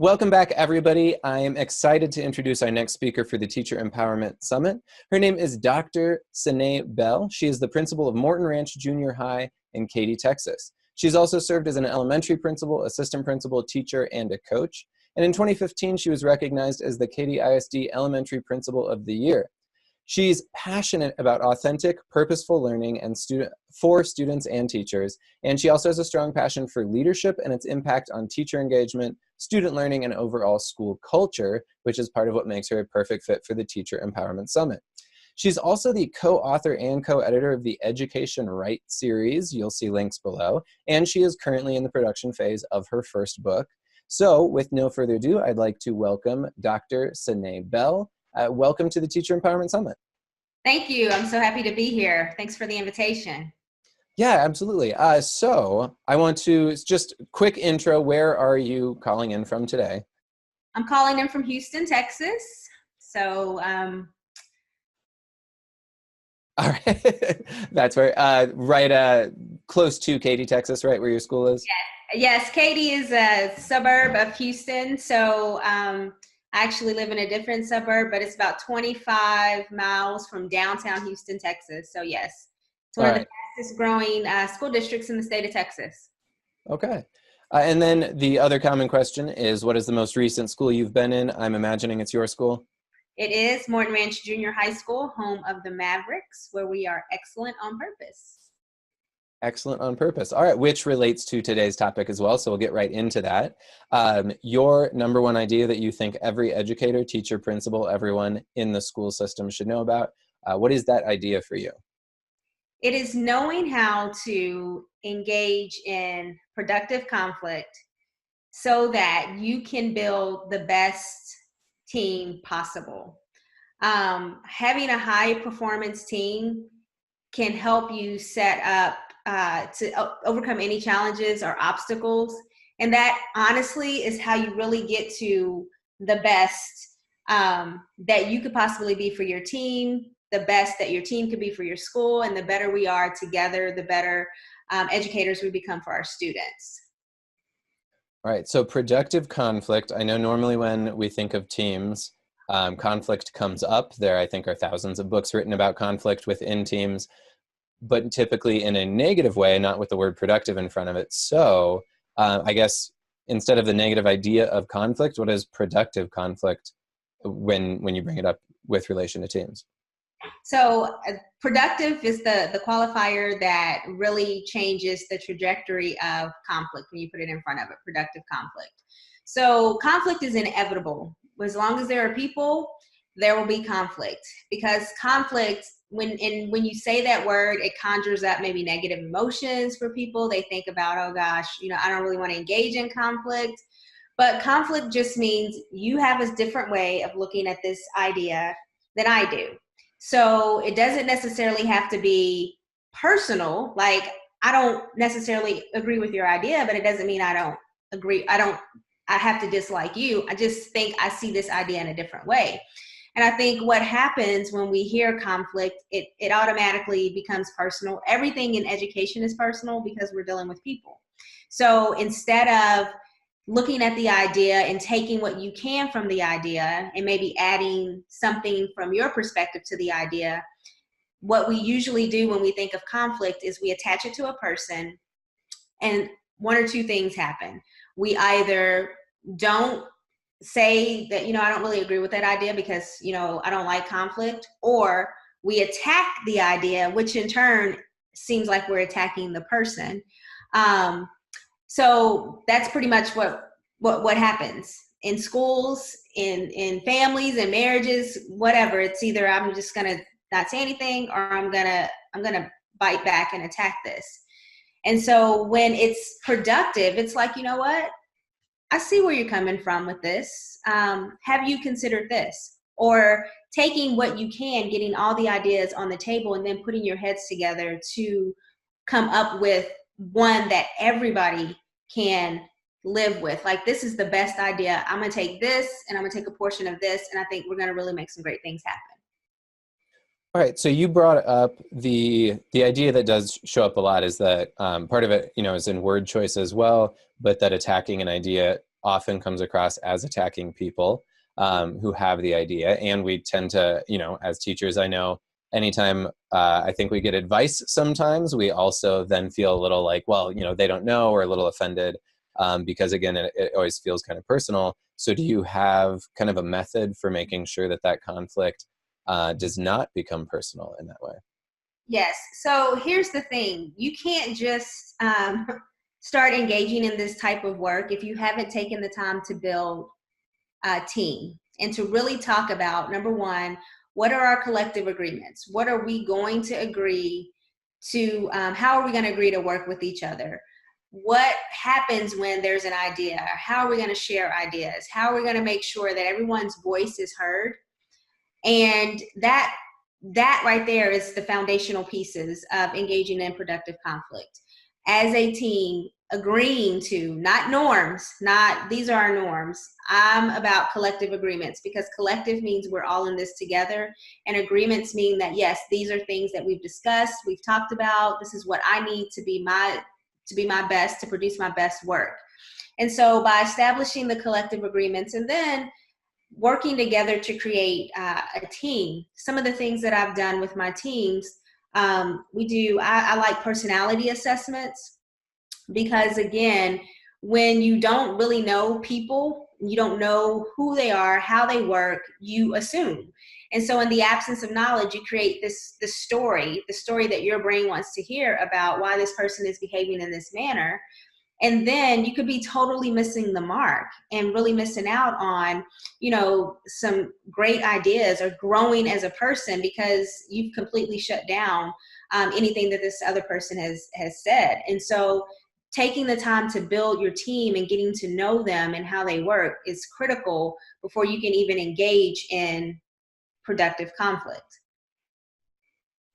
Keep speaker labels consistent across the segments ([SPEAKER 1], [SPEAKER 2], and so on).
[SPEAKER 1] Welcome back, everybody. I am excited to introduce our next speaker for the Teacher Empowerment Summit. Her name is Dr. Sanee Bell. She is the principal of Morton Ranch Junior High in Katy, Texas. She's also served as an elementary principal, assistant principal, teacher, and a coach. And in 2015, she was recognized as the Katy ISD Elementary Principal of the Year. She's passionate about authentic, purposeful learning and for students and teachers, and she also has a strong passion for leadership and its impact on teacher engagement, student learning, and overall school culture, which is part of what makes her a perfect fit for the Teacher Empowerment Summit. She's also the co-author and co-editor of the Education Right series. You'll see links below, and she is currently in the production phase of her first book. So, with no further ado, I'd like to welcome Dr. Sanee Bell. Welcome to the Teacher Empowerment Summit.
[SPEAKER 2] Thank you. I'm so happy to be here. Thanks for the invitation.
[SPEAKER 1] Yeah, absolutely. So I want to just quick intro. Where are you calling in from today?
[SPEAKER 2] I'm calling in from Houston, Texas. So,
[SPEAKER 1] all right, that's right, close to Katy, Texas, right where your school is?
[SPEAKER 2] Yes, Katy is a suburb of Houston. So, I actually live in a different suburb, but it's about 25 miles from downtown Houston, Texas. So yes, it's one of the fastest growing school districts in the state of Texas.
[SPEAKER 1] Okay. And then the other common question is, what is the most recent school you've been in? I'm imagining it's your school.
[SPEAKER 2] It is Morton Ranch Junior High School, home of the Mavericks, where we are excellent on purpose.
[SPEAKER 1] Excellent on purpose. All right, which relates to today's topic as well, so we'll get right into that. Your number one idea that you think every educator, teacher, principal, everyone in the school system should know about, what is that idea for you?
[SPEAKER 2] It is knowing how to engage in productive conflict so that you can build the best team possible. Having a high performance team can help you set up to overcome any challenges or obstacles. And that honestly is how you really get to the best that you could possibly be for your team, the best that your team could be for your school, and the better we are together, the better educators we become for our students.
[SPEAKER 1] All right, so productive conflict. I know normally when we think of teams, conflict comes up. There, I think, are thousands of books written about conflict within teams, but typically in a negative way, not with the word productive in front of it. So I guess instead of the negative idea of conflict, what is productive conflict when you bring it up with relation to teams?
[SPEAKER 2] So productive is the qualifier that really changes the trajectory of conflict when you put it in front of it, productive conflict. So conflict is inevitable. As long as there are people, there will be conflict, because conflict, when you say that word, it conjures up maybe negative emotions for people. They think about, oh gosh, I don't really want to engage in conflict. But conflict just means you have a different way of looking at this idea than I do. So it doesn't necessarily have to be personal. Like, I don't necessarily agree with your idea, but it doesn't mean I don't agree. I have to dislike you. I just think I see this idea in a different way. And I think what happens when we hear conflict, it automatically becomes personal. Everything in education is personal because we're dealing with people. So instead of looking at the idea and taking what you can from the idea and maybe adding something from your perspective to the idea, what we usually do when we think of conflict is we attach it to a person, and one or two things happen. We either don't say that, I don't really agree with that idea because, I don't like conflict, or we attack the idea, which in turn seems like we're attacking the person. So that's pretty much what happens in schools, in families and marriages, whatever. It's either I'm just gonna not say anything, or I'm gonna bite back and attack this. And so when it's productive, it's like, you know what? I see where you're coming from with this. Have you considered this? Or taking what you can, getting all the ideas on the table, and then putting your heads together to come up with one that everybody can live with. Like, this is the best idea. I'm going to take this and I'm going to take a portion of this, and I think we're going to really make some great things happen.
[SPEAKER 1] All right, so you brought up the idea that does show up a lot is that part of it, is in word choice as well, but that attacking an idea often comes across as attacking people who have the idea. And we tend to, as teachers, I know anytime I think we get advice sometimes, we also then feel a little like, well, they don't know, or a little offended because, again, it always feels kind of personal. So do you have kind of a method for making sure that that conflict does not become personal in that way?
[SPEAKER 2] Yes. So here's the thing. You can't just start engaging in this type of work if you haven't taken the time to build a team and to really talk about, number one, what are our collective agreements? What are we going to agree to? How are we going to agree to work with each other? What happens when there's an idea? How are we going to share ideas? How are we going to make sure that everyone's voice is heard? And that right there is the foundational pieces of engaging in productive conflict. As a team, agreeing to, not norms, not these are our norms. I'm about collective agreements, because collective means we're all in this together. And agreements mean that, yes, these are things that we've discussed, we've talked about. This is what I need to be my best, to produce my best work. And so by establishing the collective agreements and then working together to create a team. Some of the things that I've done with my teams, I like personality assessments, because again, when you don't really know people, you don't know who they are, how they work, you assume. And so in the absence of knowledge, you create this story, the story that your brain wants to hear about why this person is behaving in this manner. And then you could be totally missing the mark and really missing out on, some great ideas, or growing as a person, because you've completely shut down anything that this other person has said. And so taking the time to build your team and getting to know them and how they work is critical before you can even engage in productive conflict.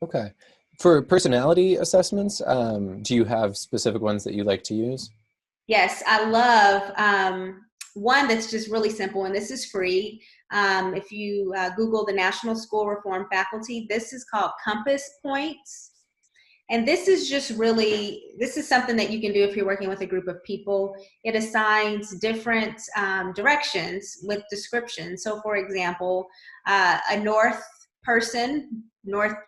[SPEAKER 1] Okay. For personality assessments, do you have specific ones that you like to use?
[SPEAKER 2] Yes, I love one that's just really simple, and this is free. If you Google the National School Reform Faculty, this is called Compass Points. And this is something that you can do if you're working with a group of people. It assigns different directions with descriptions. So for example, a North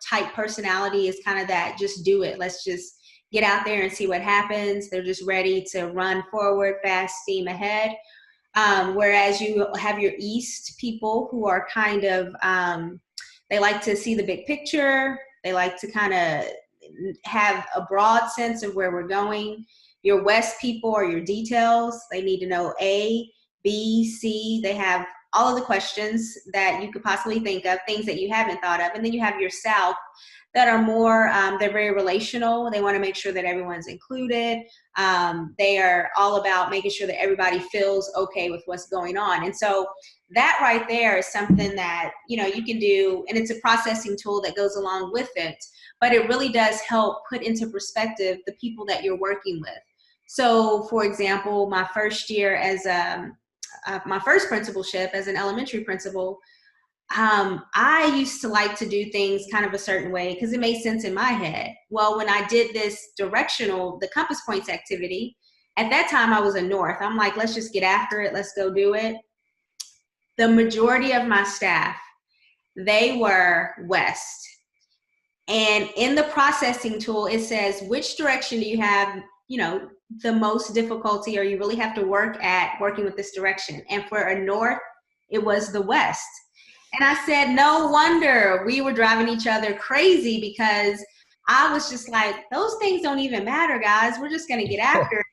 [SPEAKER 2] type personality is kind of that, just do it. Let's just get out there and see what happens. They're just ready to run forward, fast, steam ahead. Whereas you have your East people who are kind of, they like to see the big picture. They like to kind of have a broad sense of where we're going. Your West people are your details. They need to know A, B, C. They have all of the questions that you could possibly think of, things that you haven't thought of. And then you have your South that are more, they're very relational. They want to make sure that everyone's included. They are all about making sure that everybody feels okay with what's going on. And so that right there is something that, you can do, and it's a processing tool that goes along with it, but it really does help put into perspective the people that you're working with. So for example, my first year as my first principalship as an elementary principal, I used to like to do things kind of a certain way because it made sense in my head. Well, when I did this the compass points activity, at that time I was a North. I'm like, let's just get after it. Let's go do it. The majority of my staff, they were West. And in the processing tool, it says, which direction do you have, the most difficulty, or you really have to work at working with this direction? And for a North, it was the West. And I said, no wonder we were driving each other crazy, because I was just like, those things don't even matter, guys. We're just going to get after it.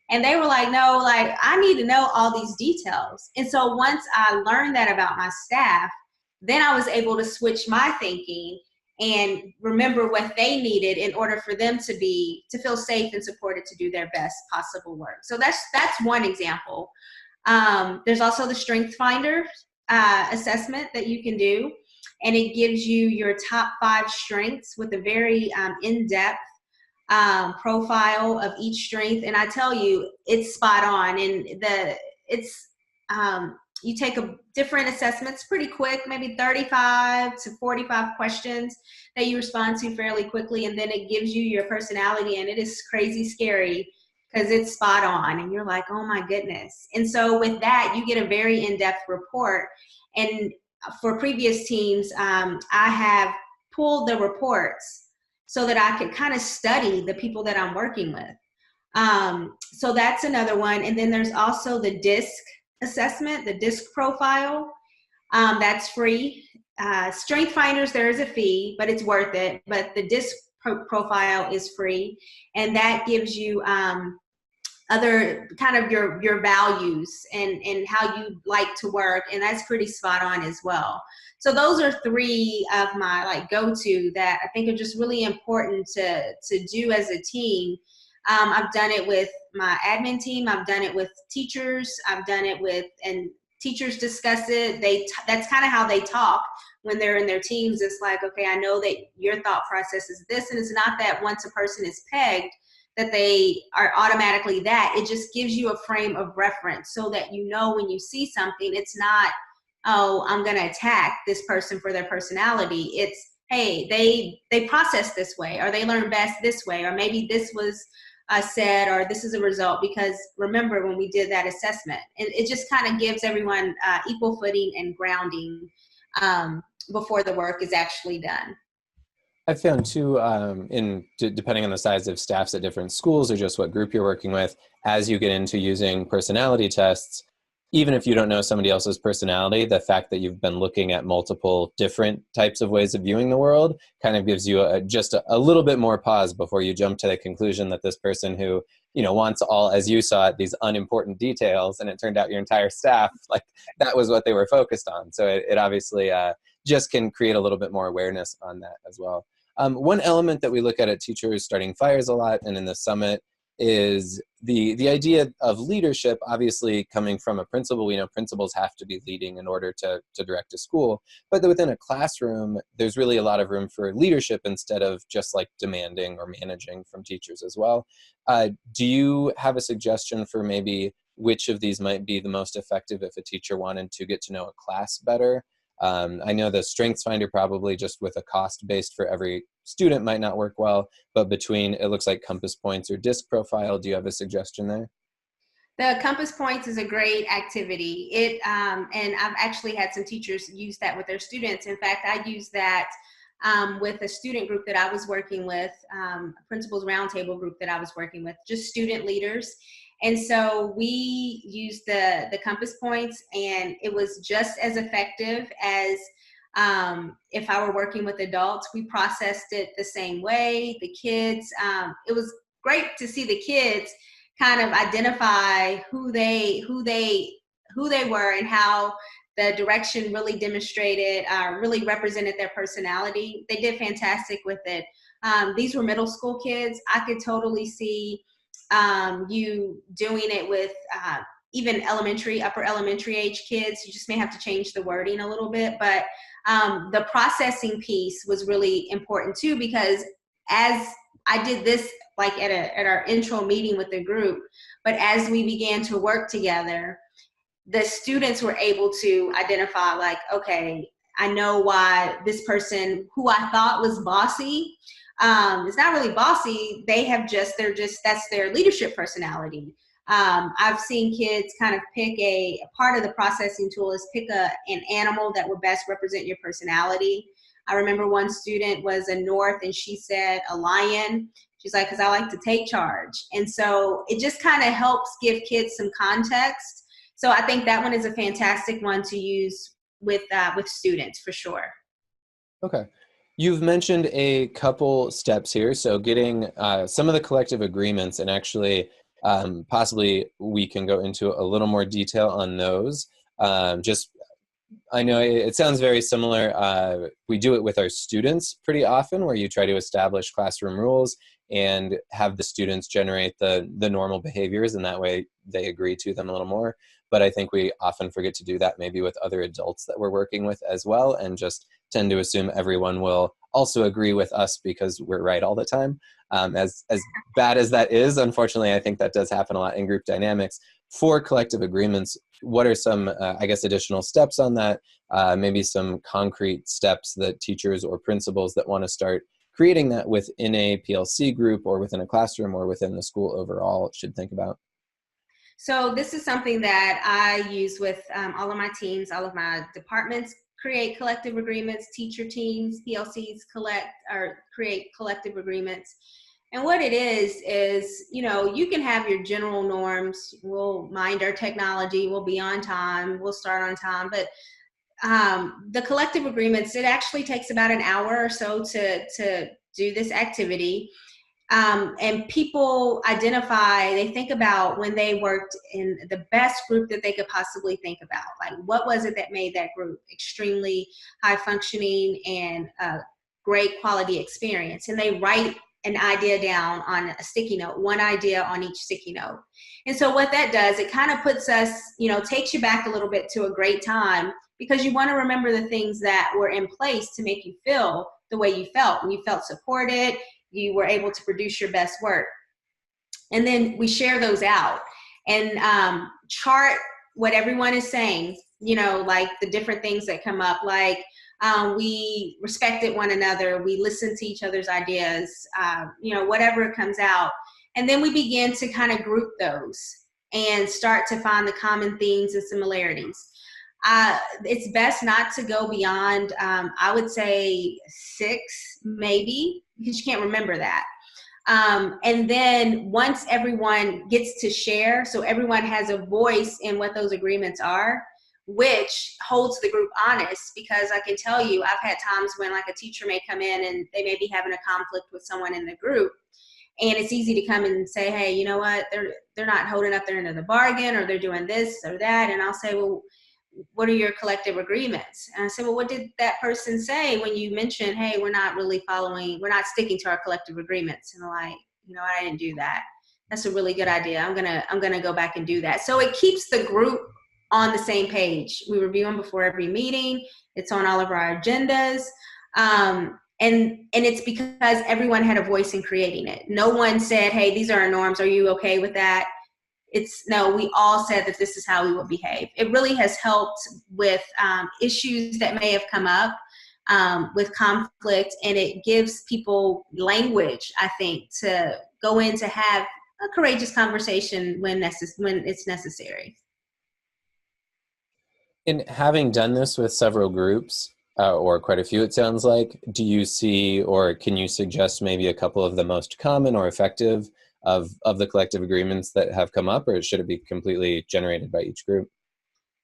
[SPEAKER 2] And they were like, no, like, I need to know all these details. And so once I learned that about my staff, then I was able to switch my thinking and remember what they needed in order for them to feel safe and supported to do their best possible work. So that's one example. There's also the Strength Finder assessment that you can do, and it gives you your top 5 strengths with a very in-depth profile of each strength. And I tell you, it's spot on. And you take different assessments pretty quick, maybe 35 to 45 questions that you respond to fairly quickly, and then it gives you your personality, and it is crazy scary because it's spot on and you're like, oh my goodness. And so with that, you get a very in-depth report. And for previous teams, I have pulled the reports so that I could kind of study the people that I'm working with. So that's another one. And then there's also the DISC assessment, the DISC profile. That's free. Strength Finders, there is a fee, but it's worth it. But the DISC profile is free. And that gives you other kind of your values and how you like to work. And that's pretty spot on as well. So those are three of my like go-to that I think are just really important to do as a team. I've done it with my admin team. I've done it with teachers. I've done it with, and teachers discuss it. That's kind of how they talk when they're in their teams. It's like, okay, I know that your thought process is this, and it's not that once a person is pegged that they are automatically that. It just gives you a frame of reference so that you know when you see something, it's not, oh, I'm going to attack this person for their personality. It's, hey, they process this way, or they learn best this way, or maybe this was said, or this is a result because remember when we did that assessment. It just kind of gives everyone equal footing and grounding before the work is actually done.
[SPEAKER 1] I've found too, depending on the size of staffs at different schools or just what group you're working with, as you get into using personality tests, even if you don't know somebody else's personality, the fact that you've been looking at multiple different types of ways of viewing the world kind of gives you just a little bit more pause before you jump to the conclusion that this person who, wants all, as you saw it, these unimportant details, and it turned out your entire staff, like that was what they were focused on. So it obviously just can create a little bit more awareness on that as well. One element that we look at Teachers Starting Fires a lot and in the summit is the idea of leadership. Obviously coming from a principal, we know principals have to be leading in order to direct a school, but within a classroom, there's really a lot of room for leadership instead of just like demanding or managing from teachers as well. Do you have a suggestion for maybe which of these might be the most effective if a teacher wanted to get to know a class better? I know the Strengths Finder probably just with a cost based for every student might not work well, but between, it looks like Compass Points or DISC Profile, do you have a suggestion there?
[SPEAKER 2] The Compass Points is a great activity. And I've actually had some teachers use that with their students. In fact, I used that with a student group that I was working with, a principals roundtable group that I was working with, just student leaders. And so we used the Compass Points, and it was just as effective as if I were working with adults. We processed it the same way. The kids, it was great to see the kids kind of identify who they were and how the direction really demonstrated, really represented their personality. They did fantastic with it. These were middle school kids. I could totally see you doing it with even upper elementary age kids. You just may have to change the wording a little bit, but the processing piece was really important too, because as I did this like at our intro meeting with the group, but as we began to work together, the students were able to identify like, okay, I know why this person who I thought was bossy, it's not really bossy. That's their leadership personality. I've seen kids kind of pick a part of the processing tool is pick an animal that would best represent your personality. I remember one student was a North and she said a lion. She's like, because I like to take charge. And so it just kind of helps give kids some context. So I think that one is a fantastic one to use with students for sure.
[SPEAKER 1] Okay. You've mentioned a couple steps here. So getting some of the collective agreements, and actually possibly we can go into a little more detail on those. I know it sounds very similar. We do it with our students pretty often, where you try to establish classroom rules and have the students generate the normal behaviors, and that way they agree to them a little more. But I think we often forget to do that maybe with other adults that we're working with as well, and just tend to assume everyone will also agree with us because we're right all the time. As bad as that is, unfortunately, I think that does happen a lot in group dynamics. For collective agreements, what are some, additional steps on that? Maybe some concrete steps that teachers or principals that want to start creating that within a PLC group or within a classroom or within the school overall should think about?
[SPEAKER 2] So this is something that I use with all of my teams, all of my departments create collective agreements, teacher teams, PLCs create collective agreements. And what it is, you can have your general norms. We'll mind our technology, we'll be on time, we'll start on time, but the collective agreements, it actually takes about an hour or so to do this activity. And people they think about when they worked in the best group that they could possibly think about. Like, what was it that made that group extremely high functioning and great quality experience? And they write an idea down on a sticky note, one idea on each sticky note. And so what that does, it kind of puts us, takes you back a little bit to a great time, because you want to remember the things that were in place to make you feel the way you felt. When you felt supported, you were able to produce your best work. And then we share those out and chart what everyone is saying, like the different things that come up, like we respected one another, we listened to each other's ideas, whatever comes out. And then we begin to kind of group those and start to find the common themes and similarities. It's best not to go beyond, I would say 6, maybe, because you can't remember that. And then once everyone gets to share, so everyone has a voice in what those agreements are, which holds the group honest, because I can tell you, I've had times when like a teacher may come in and they may be having a conflict with someone in the group. And it's easy to come and say, hey, you know what, they're not holding up their end of the bargain, or they're doing this or that. And I'll say, well, what are your collective agreements? And I said, well, what did that person say when you mentioned, hey, we're not sticking to our collective agreements? And they're like, I didn't do that. That's a really good idea. I'm gonna go back and do that. So it keeps the group on the same page. We review them before every meeting. It's on all of our agendas. And it's because everyone had a voice in creating it. No one said, hey, these are our norms. Are you okay with that? No, we all said that this is how we will behave. It really has helped with issues that may have come up with conflict, and it gives people language, I think, to go in to have a courageous conversation when it's necessary.
[SPEAKER 1] In having done this with several groups, or quite a few, it sounds like, do you see, or can you suggest maybe a couple of the most common or effective of the collective agreements that have come up, or should it be completely generated by each group?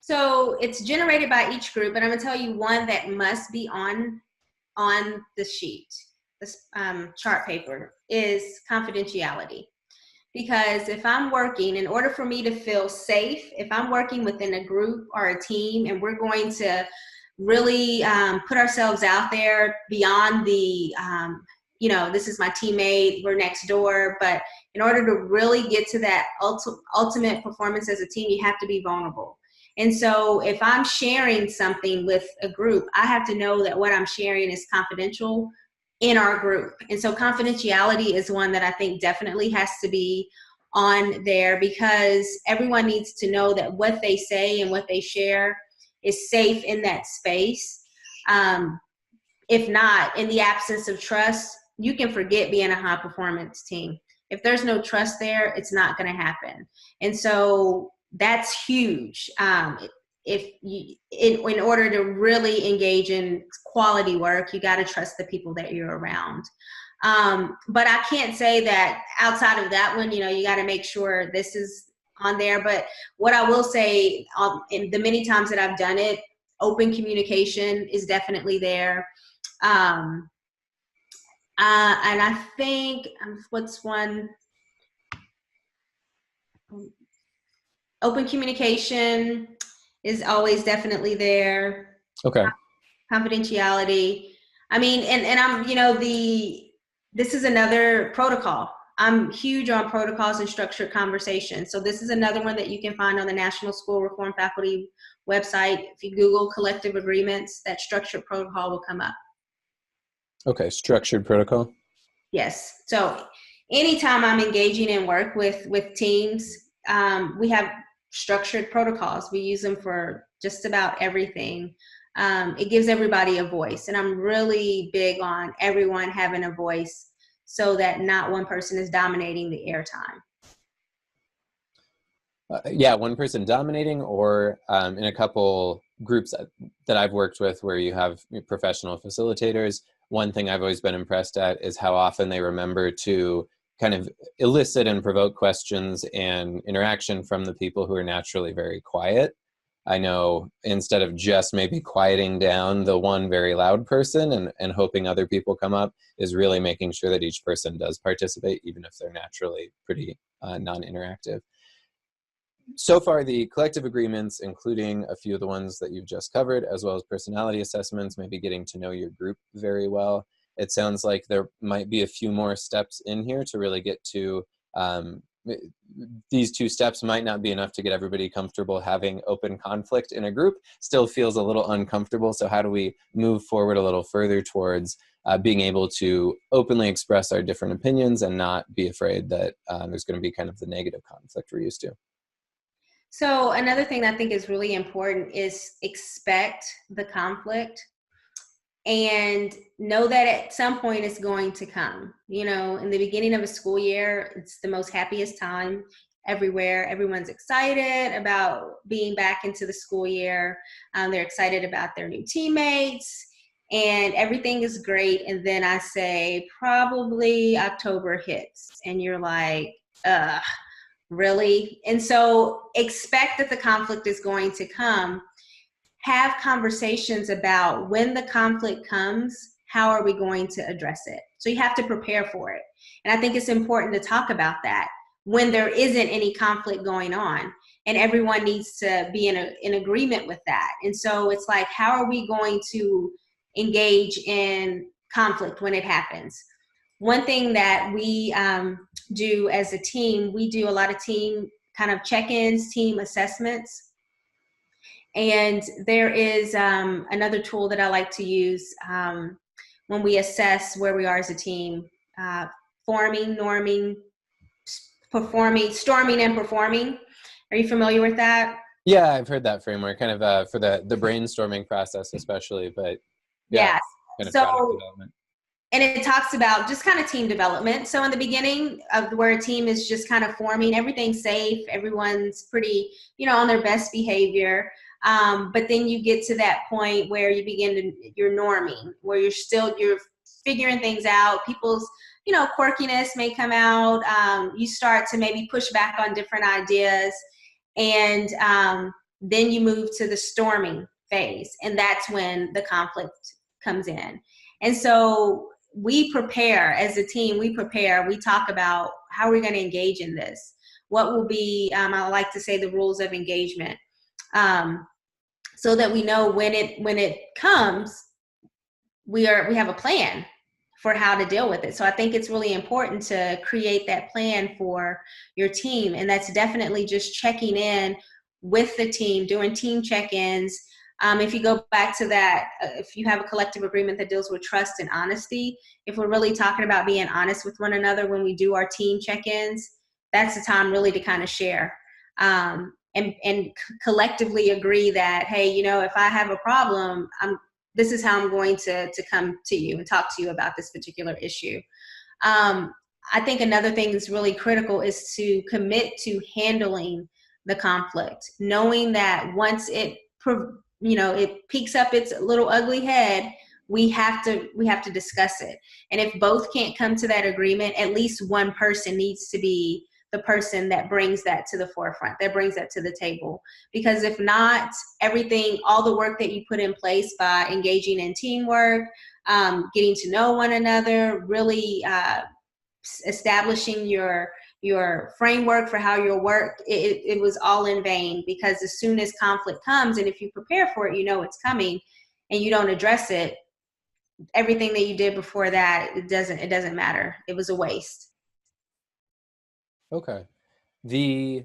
[SPEAKER 2] So it's generated by each group, but I'm gonna tell you one that must be on the sheet, this chart paper, is confidentiality. Because if I'm working, in order for me to feel safe, if I'm working within a group or a team and we're going to really put ourselves out there beyond the, this is my teammate, we're next door, but in order to really get to that ultimate performance as a team, you have to be vulnerable. And so if I'm sharing something with a group, I have to know that what I'm sharing is confidential in our group. And so confidentiality is one that I think definitely has to be on there, because everyone needs to know that what they say and what they share is safe in that space. If not, in the absence of trust, you can forget being a high performance team. If there's no trust there, it's not going to happen. And so that's huge. In order to really engage in quality work, you got to trust the people that you're around. But I can't say that outside of that one, you got to make sure this is on there. But what I will say, in the many times that I've done it, open communication is definitely there. And I think, what's one? Open communication is always definitely there.
[SPEAKER 1] Okay.
[SPEAKER 2] Confidentiality. I mean, and I'm, this is another protocol. I'm huge on protocols and structured conversation. So this is another one that you can find on the National School Reform Faculty website. If you Google collective agreements, that structured protocol will come up.
[SPEAKER 1] Okay, structured protocol.
[SPEAKER 2] Yes. So anytime I'm engaging in work with teams, we have structured protocols. We use them for just about everything. it gives everybody a voice. And I'm really big on everyone having a voice so that not one person is dominating the airtime.
[SPEAKER 1] Yeah, one person dominating, or in a couple groups that I've worked with where you have professional facilitators, one thing I've always been impressed at is how often they remember to kind of elicit and provoke questions and interaction from the people who are naturally very quiet. I know instead of just maybe quieting down the one very loud person and hoping other people come up, is really making sure that each person does participate, even if they're naturally pretty non-interactive. So far, the collective agreements, including a few of the ones that you've just covered, as well as personality assessments, maybe getting to know your group very well. It sounds like there might be a few more steps in here to really get to, these two steps might not be enough to get everybody comfortable having open conflict in a group. Still feels a little uncomfortable. So how do we move forward a little further towards being able to openly express our different opinions and not be afraid that there's going to be kind of the negative conflict we're used to?
[SPEAKER 2] So another thing I think is really important is expect the conflict and know that at some point it's going to come. You know, in the beginning of a school year, it's the most happiest time everywhere. Everyone's excited about being back into the school year. They're excited about their new teammates and everything is great. And then I say, probably October hits and you're like, ugh. Really? And so expect that the conflict is going to come. Have conversations about when the conflict comes, how are we going to address it? So you have to prepare for it. And I think it's important to talk about that when there isn't any conflict going on. And everyone needs to be in agreement with that. And so it's like, how are we going to engage in conflict when it happens? One thing that we do as a team, we do a lot of team kind of check-ins, team assessments. And there is another tool that I like to use when we assess where we are as a team, forming, norming, performing, storming, and performing. Are you familiar with that?
[SPEAKER 1] Yeah, I've heard that framework, kind of for the brainstorming process especially, but yeah,
[SPEAKER 2] Yes.
[SPEAKER 1] kind of
[SPEAKER 2] So,
[SPEAKER 1] product development.
[SPEAKER 2] and it talks about just kind of team development. So in the beginning of where a team is just kind of forming, everything's safe, everyone's pretty, on their best behavior. But then you get to that point where you begin to, you're norming, where you're figuring things out. People's, quirkiness may come out. You start to maybe push back on different ideas. And then you move to the storming phase. And that's when the conflict comes in. And so we prepare as a team, we talk about how we're going to engage in this. What will be, I like to say, the rules of engagement, so that we know when it comes, we have a plan for how to deal with it. So I think it's really important to create that plan for your team. And that's definitely just checking in with the team, doing team check-ins. If you go back to that, if you have a collective agreement that deals with trust and honesty, if we're really talking about being honest with one another when we do our team check-ins, that's the time really to kind of share and collectively agree that, hey, if I have a problem, this is how I'm going to come to you and talk to you about this particular issue. I think another thing that's really critical is to commit to handling the conflict, knowing that once it peeks up its little ugly head, we have to discuss it. And if both can't come to that agreement, at least one person needs to be the person that brings that to the forefront, that brings that to the table. Because if not, all the work that you put in place by engaging in teamwork, getting to know one another, really establishing your framework for how you'll work, it was all in vain. Because as soon as conflict comes, and if you prepare for it, it's coming, and you don't address it, everything that you did before that, it doesn't matter. It was a waste.
[SPEAKER 1] Okay. The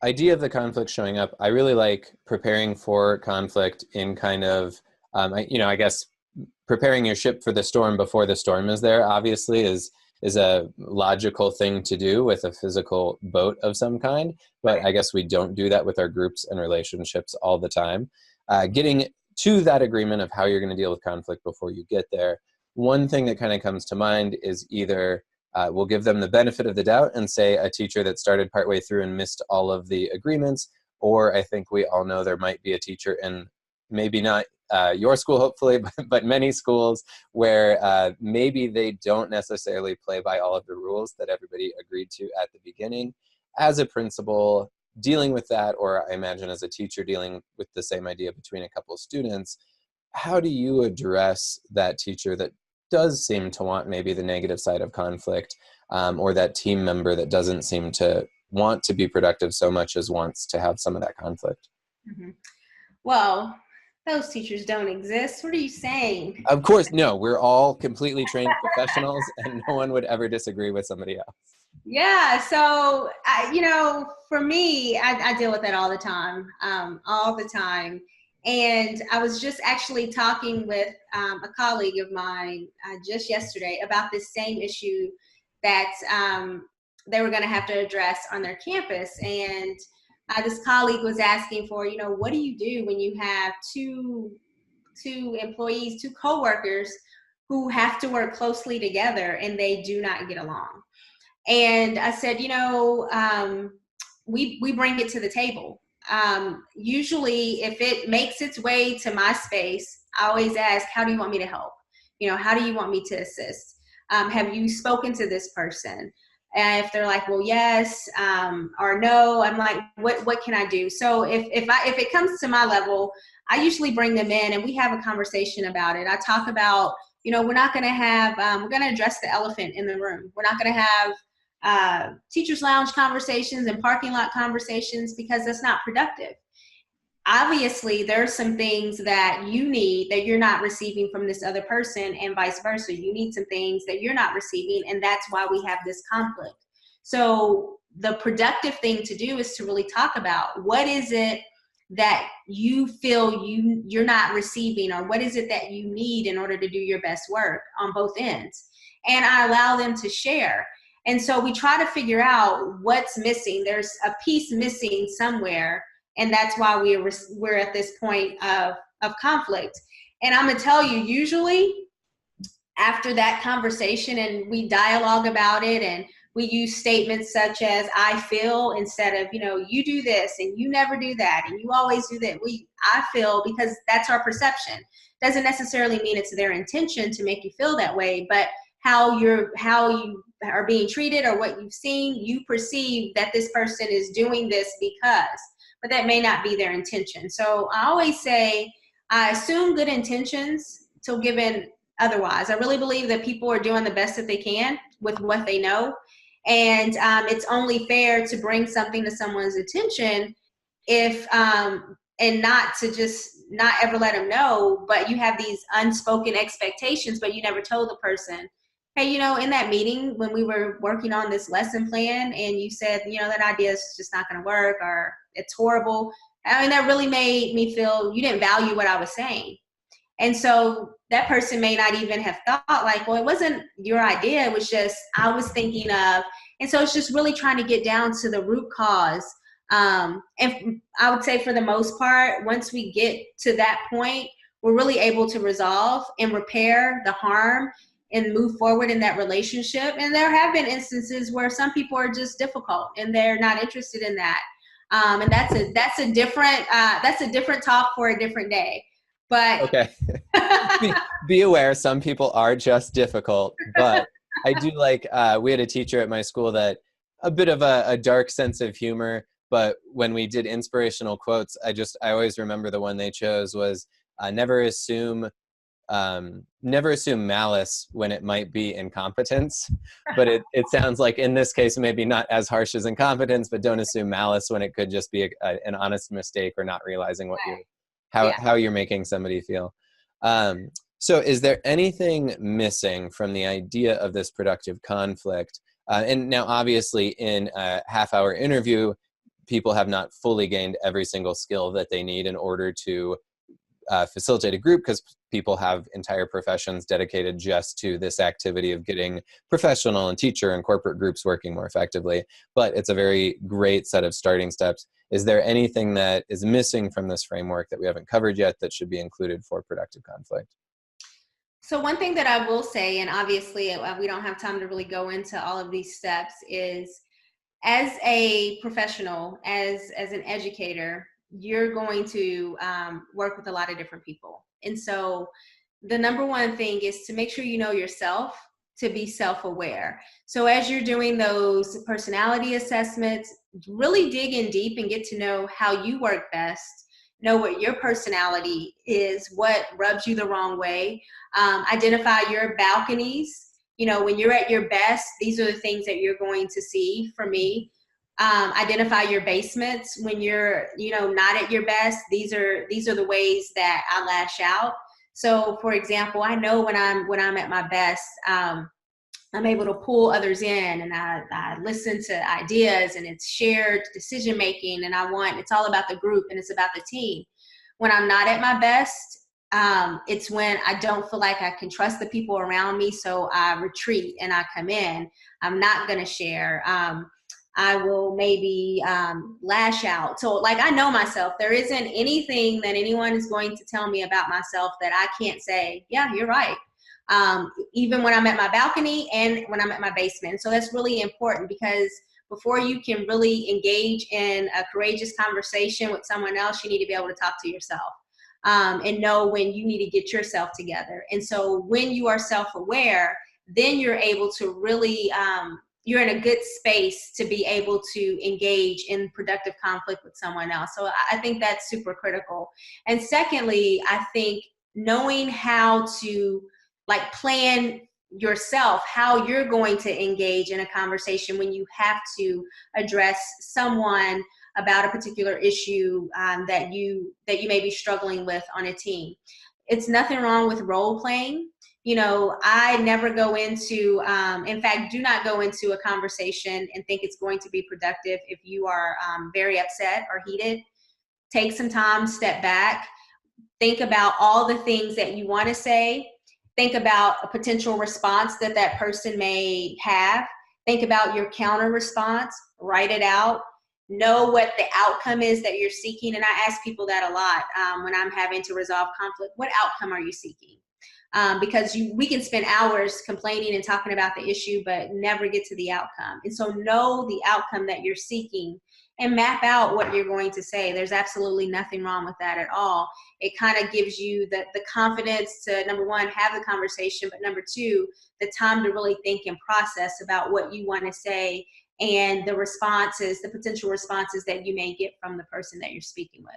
[SPEAKER 1] idea of the conflict showing up, I really like preparing for conflict in kind of, I guess preparing your ship for the storm before the storm is there, obviously, is a logical thing to do with a physical boat of some kind. But I guess we don't do that with our groups and relationships all the time. Getting to that agreement of how you're going to deal with conflict before you get there. One thing that kind of comes to mind is either we'll give them the benefit of the doubt and say a teacher that started partway through and missed all of the agreements, or I think we all know there might be a teacher in maybe not your school, hopefully, but many schools where maybe they don't necessarily play by all of the rules that everybody agreed to at the beginning. As a principal, dealing with that, or I imagine as a teacher dealing with the same idea between a couple of students, how do you address that teacher that does seem to want maybe the negative side of conflict, or that team member that doesn't seem to want to be productive so much as wants to have some of that conflict?
[SPEAKER 2] Mm-hmm. Well, those teachers don't exist. What are you saying?
[SPEAKER 1] Of course, no, we're all completely trained professionals and no one would ever disagree with somebody else.
[SPEAKER 2] Yeah, so for me, I deal with that all the time, And I was just actually talking with a colleague of mine just yesterday about this same issue that they were going to have to address on their campus. And this colleague was asking for, what do you do when you have two employees, two coworkers who have to work closely together and they do not get along? And I said, we bring it to the table. Usually, if it makes its way to my space, I always ask, how do you want me to help? How do you want me to assist? Have you spoken to this person? And if they're like, well, yes, or no, I'm like, what can I do? So if it comes to my level, I usually bring them in and we have a conversation about it. I talk about, we're not going to have, we're going to address the elephant in the room. We're not going to have teachers lounge conversations and parking lot conversations because that's not productive. Obviously, there are some things that you need that you're not receiving from this other person, and vice versa. You need some things that you're not receiving, and that's why we have this conflict. So the productive thing to do is to really talk about what is it that you feel you're not receiving, or what is it that you need in order to do your best work on both ends. And I allow them to share. And so we try to figure out what's missing. There's a piece missing somewhere, and that's why we're at this point of conflict. And I'm gonna tell you, usually after that conversation and we dialogue about it and we use statements such as I feel instead of, you do this and you never do that and you always do that. I feel, because that's our perception. Doesn't necessarily mean it's their intention to make you feel that way, but how you are being treated or what you've seen, you perceive that this person is doing this because, but that may not be their intention. So I always say, I assume good intentions till given otherwise. I really believe that people are doing the best that they can with what they know. And it's only fair to bring something to someone's attention if, and not to just not ever let them know, but you have these unspoken expectations, but you never told the person, hey, in that meeting when we were working on this lesson plan and you said, that idea is just not going to work or it's horrible. I mean, that really made me feel you didn't value what I was saying. And so that person may not even have thought like, well, it wasn't your idea. It was just, I was thinking of, and so it's just really trying to get down to the root cause. And I would say for the most part, once we get to that point, we're really able to resolve and repair the harm and move forward in that relationship. And there have been instances where some people are just difficult and they're not interested in that. And that's a different talk for a different day. But
[SPEAKER 1] okay. be aware, some people are just difficult, but I do like, we had a teacher at my school that a bit of a dark sense of humor, but when we did inspirational quotes, I always remember the one they chose was, never assume malice when it might be incompetence. But it sounds like in this case, maybe not as harsh as incompetence, but don't assume malice when it could just be an honest mistake or not realizing how you're making somebody feel. So is there anything missing from the idea of this productive conflict? And now obviously in a half-hour interview, people have not fully gained every single skill that they need in order to facilitate a group because people have entire professions dedicated just to this activity of getting professional and teacher and corporate groups working more effectively. But it's a very great set of starting steps. Is there anything that is missing from this framework that we haven't covered yet that should be included for productive conflict?
[SPEAKER 2] So one thing that I will say, and obviously we don't have time to really go into all of these steps, is as a professional, as an educator, you're going to work with a lot of different people. And so the number one thing is to make sure you know yourself, to be self-aware. So as you're doing those personality assessments, really dig in deep and get to know how you work best, know what your personality is, what rubs you the wrong way, identify your balconies. You know, when you're at your best, these are the things that you're going to see. For me, identify your basements. When you're, you know, not at your best, these are the ways that I lash out. So for example, I know when I'm at my best, I'm able to pull others in, and I listen to ideas, and it's shared decision making, and it's all about the group and it's about the team. When I'm not at my best, it's when I don't feel like I can trust the people around me, so I retreat and I come in. I'm not going to share. I will maybe lash out. So like, I know myself. There isn't anything that anyone is going to tell me about myself that I can't say, yeah, you're right. Even when I'm at my balcony and when I'm at my basement. So that's really important, because before you can really engage in a courageous conversation with someone else, you need to be able to talk to yourself and know when you need to get yourself together. And so when you are self-aware, then you're able to really, you're in a good space to be able to engage in productive conflict with someone else. So I think that's super critical. And secondly, I think knowing how to like plan yourself, how you're going to engage in a conversation when you have to address someone about a particular issue that you may be struggling with on a team. It's nothing wrong with role playing. You know, I never go into, in fact, do not go into a conversation and think it's going to be productive if you are very upset or heated. Take some time, step back, think about all the things that you want to say. Think about a potential response that that person may have. Think about your counter response, write it out, know what the outcome is that you're seeking. And I ask people that a lot when I'm having to resolve conflict. What outcome are you seeking? Because we can spend hours complaining and talking about the issue, but never get to the outcome. And so know the outcome that you're seeking and map out what you're going to say. There's absolutely nothing wrong with that at all. It kind of gives you the confidence to, number one, have the conversation, but number two, the time to really think and process about what you want to say and the responses, the potential responses that you may get from the person that you're speaking with.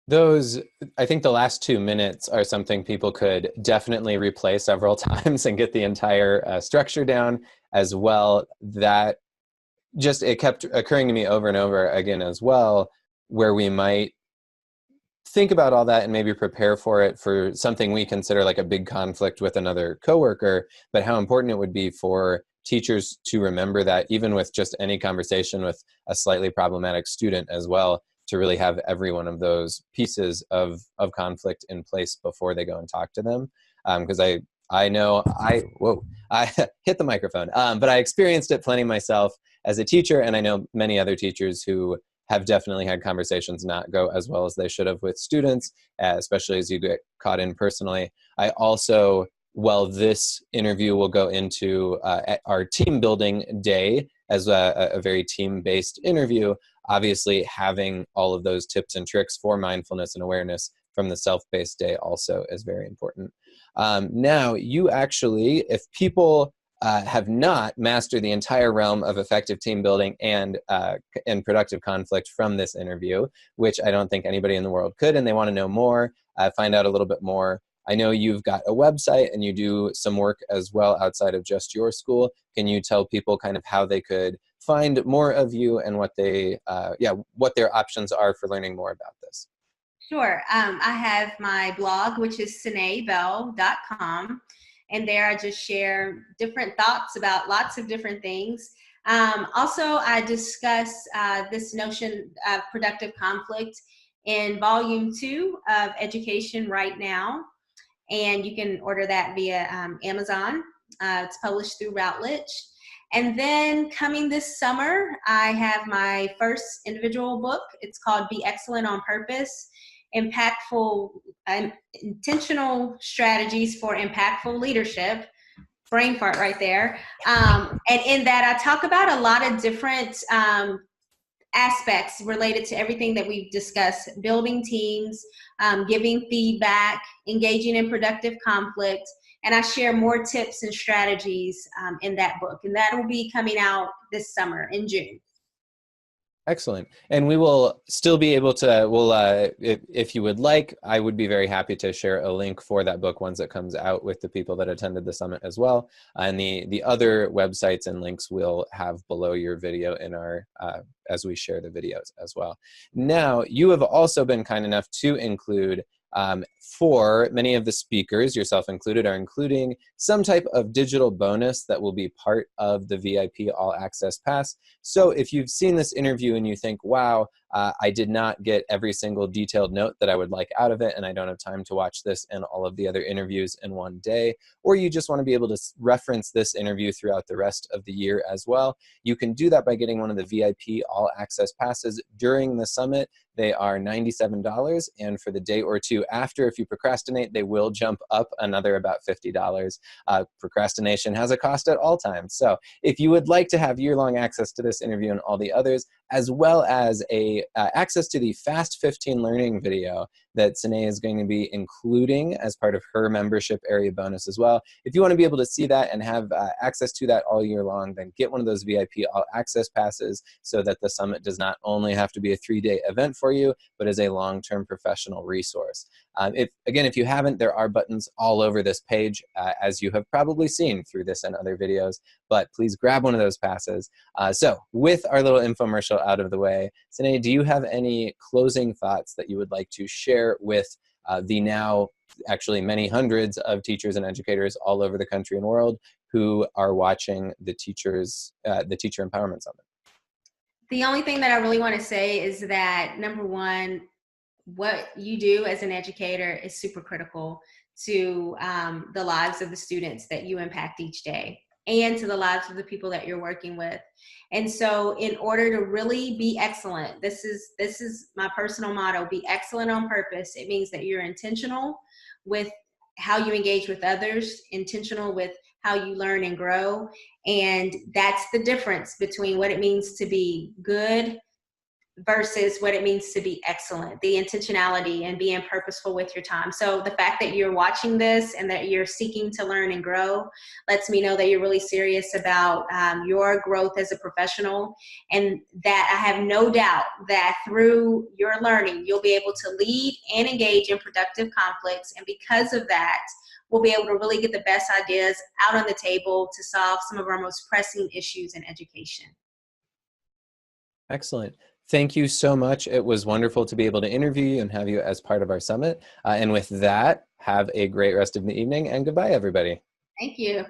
[SPEAKER 1] Those, I think the last 2 minutes are something people could definitely replay several times and get the entire structure down as well. That just, it kept occurring to me over and over again as well, where we might think about all that and maybe prepare for it for something we consider like a big conflict with another coworker, but how important it would be for teachers to remember that even with just any conversation with a slightly problematic student as well, to really have every one of those pieces of conflict in place before they go and talk to them. Because I know I hit the microphone, but I experienced it plenty myself as a teacher, and I know many other teachers who have definitely had conversations not go as well as they should have with students, especially as you get caught in personally. I also, well, this interview will go into our team building day as a very team-based interview. Obviously, having all of those tips and tricks for mindfulness and awareness from the self-paced day also is very important. Now, you actually, if people have not mastered the entire realm of effective team building and productive conflict from this interview, which I don't think anybody in the world could, and they want to know more, find out a little bit more, I know you've got a website and you do some work as well outside of just your school. Can you tell people kind of how they could find more of you and what they, what their options are for learning more about this?
[SPEAKER 2] Sure. I have my blog, which is saneebell.com. And there I just share different thoughts about lots of different things. Also, I discuss this notion of productive conflict in volume 2 of education right now, and you can order that via Amazon. It's published through Routledge. And then coming this summer, I have my first individual book. It's called Be Excellent on Purpose, Impactful, Intentional Strategies for Impactful Leadership. Brain fart right there. And in that, I talk about a lot of different aspects related to everything that we've discussed: building teams, giving feedback, engaging in productive conflict. And I share more tips and strategies in that book. And that will be coming out this summer in June.
[SPEAKER 1] Excellent. And we will still be able to, if you would like, I would be very happy to share a link for that book once it comes out with the people that attended the summit as well. And the other websites and links we'll have below your video in our, as we share the videos as well. Now, you have also been kind enough to include for many of the speakers, yourself included, are including some type of digital bonus that will be part of the VIP All Access Pass. So if you've seen this interview and you think, wow, I did not get every single detailed note that I would like out of it, and I don't have time to watch this and all of the other interviews in one day, or you just want to be able to reference this interview throughout the rest of the year as well, you can do that by getting one of the VIP All Access Passes during the summit. They are $97, and for the day or two after, if you procrastinate, they will jump up another about $50. Procrastination has a cost at all times. So if you would like to have year-long access to this interview and all the others, as well as access to the Fast 15 Learning video that Sanee is going to be including as part of her membership area bonus as well. If you want to be able to see that and have access to that all year long, then get one of those VIP All Access Passes so that the summit does not only have to be a 3-day event for you, but is a long-term professional resource. If you haven't, there are buttons all over this page, as you have probably seen through this and other videos, but please grab one of those passes. So with our little infomercial out of the way, Sanee, do you have any closing thoughts that you would like to share with the now actually many hundreds of teachers and educators all over the country and world who are watching the Teacher Empowerment Summit?
[SPEAKER 2] The only thing that I really want to say is that, number one, what you do as an educator is super critical to the lives of the students that you impact each day, and to the lives of the people that you're working with. And so in order to really be excellent, this is my personal motto: be excellent on purpose. It means that you're intentional with how you engage with others, intentional with how you learn and grow. And that's the difference between what it means to be good versus what it means to be excellent, the intentionality and being purposeful with your time. So the fact that you're watching this and that you're seeking to learn and grow lets me know that you're really serious about your growth as a professional, and that I have no doubt that through your learning, you'll be able to lead and engage in productive conflicts. And because of that, we'll be able to really get the best ideas out on the table to solve some of our most pressing issues in education.
[SPEAKER 1] Excellent. Thank you so much. It was wonderful to be able to interview you and have you as part of our summit. And with that, have a great rest of the evening, and goodbye, everybody.
[SPEAKER 2] Thank you.